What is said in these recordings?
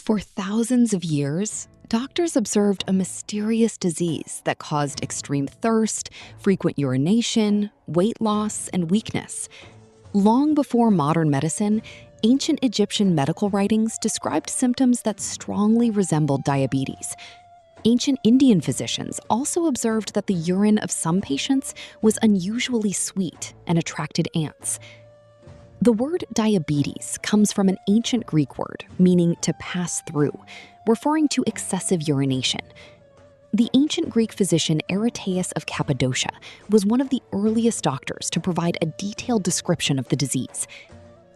For thousands of years, doctors observed a mysterious disease that caused extreme thirst, frequent urination, weight loss, and weakness. Long before modern medicine, ancient Egyptian medical writings described symptoms that strongly resembled diabetes. Ancient Indian physicians also observed that the urine of some patients was unusually sweet and attracted ants. The word diabetes comes from an ancient Greek word meaning to pass through, referring to excessive urination. The ancient Greek physician Aretaeus of Cappadocia was one of the earliest doctors to provide a detailed description of the disease.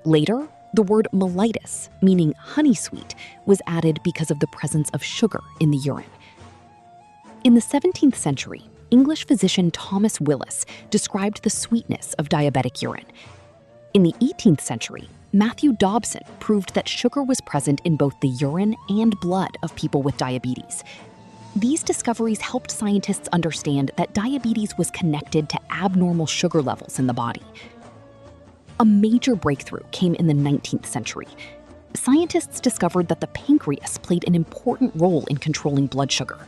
Later, the word mellitus, meaning honey sweet, was added because of the presence of sugar in the urine. In the 17th century, English physician Thomas Willis described the sweetness of diabetic urine. In the 18th century, Matthew Dobson proved that sugar was present in both the urine and blood of people with diabetes. These discoveries helped scientists understand that diabetes was connected to abnormal sugar levels in the body. A major breakthrough came in the 19th century. Scientists discovered that the pancreas played an important role in controlling blood sugar.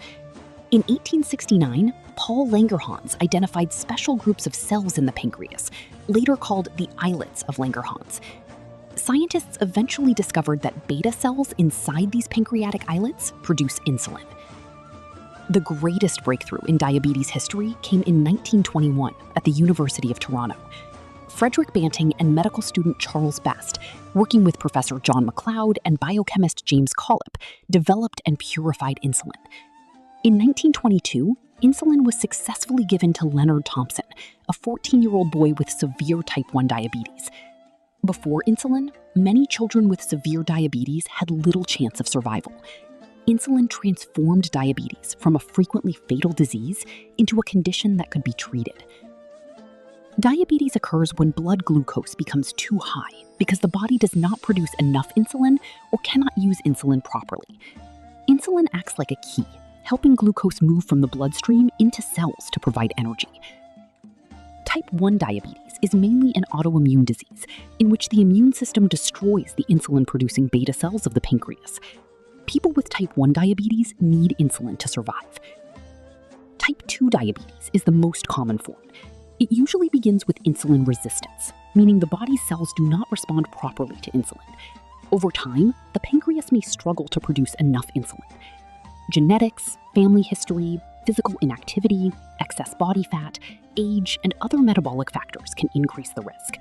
In 1869, Paul Langerhans identified special groups of cells in the pancreas, later called the islets of Langerhans. Scientists eventually discovered that beta cells inside these pancreatic islets produce insulin. The greatest breakthrough in diabetes history came in 1921 at the University of Toronto. Frederick Banting and medical student Charles Best, working with Professor John McLeod and biochemist James Collip, developed and purified insulin. In 1922, insulin was successfully given to Leonard Thompson, a 14-year-old boy with severe type 1 diabetes. Before insulin, many children with severe diabetes had little chance of survival. Insulin transformed diabetes from a frequently fatal disease into a condition that could be treated. Diabetes occurs when blood glucose becomes too high because the body does not produce enough insulin or cannot use insulin properly. Insulin acts like a key, helping glucose move from the bloodstream into cells to provide energy. Type 1 diabetes is mainly an autoimmune disease in which the immune system destroys the insulin-producing beta cells of the pancreas. People with type 1 diabetes need insulin to survive. Type 2 diabetes is the most common form. It usually begins with insulin resistance, meaning the body's cells do not respond properly to insulin. Over time, the pancreas may struggle to produce enough insulin. Genetics, family history, physical inactivity, excess body fat, age, and other metabolic factors can increase the risk.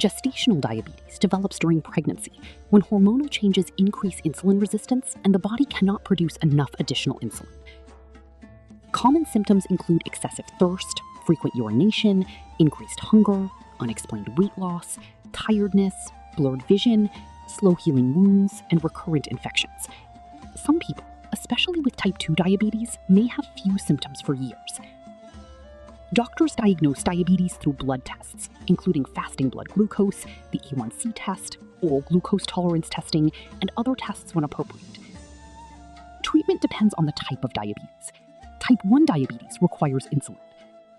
Gestational diabetes develops during pregnancy when hormonal changes increase insulin resistance and the body cannot produce enough additional insulin. Common symptoms include excessive thirst, frequent urination, increased hunger, unexplained weight loss, tiredness, blurred vision, slow healing wounds, and recurrent infections. Some people, especially with type 2 diabetes, may have few symptoms for years. Doctors diagnose diabetes through blood tests, including fasting blood glucose, the A1C test, oral glucose tolerance testing, and other tests when appropriate. Treatment depends on the type of diabetes. Type 1 diabetes requires insulin.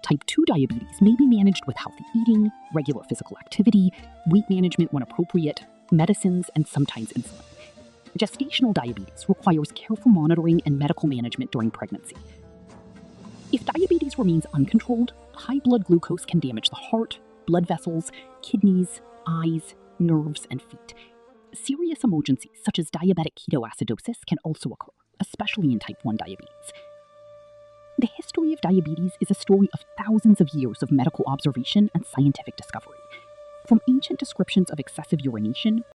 Type 2 diabetes may be managed with healthy eating, regular physical activity, weight management when appropriate, medicines, and sometimes insulin. Gestational diabetes requires careful monitoring and medical management during pregnancy. If diabetes remains uncontrolled, high blood glucose can damage the heart, blood vessels, kidneys, eyes, nerves, and feet. Serious emergencies such as diabetic ketoacidosis can also occur, especially in type 1 diabetes. The history of diabetes is a story of thousands of years of medical observation and scientific discovery. From ancient descriptions of excessive urination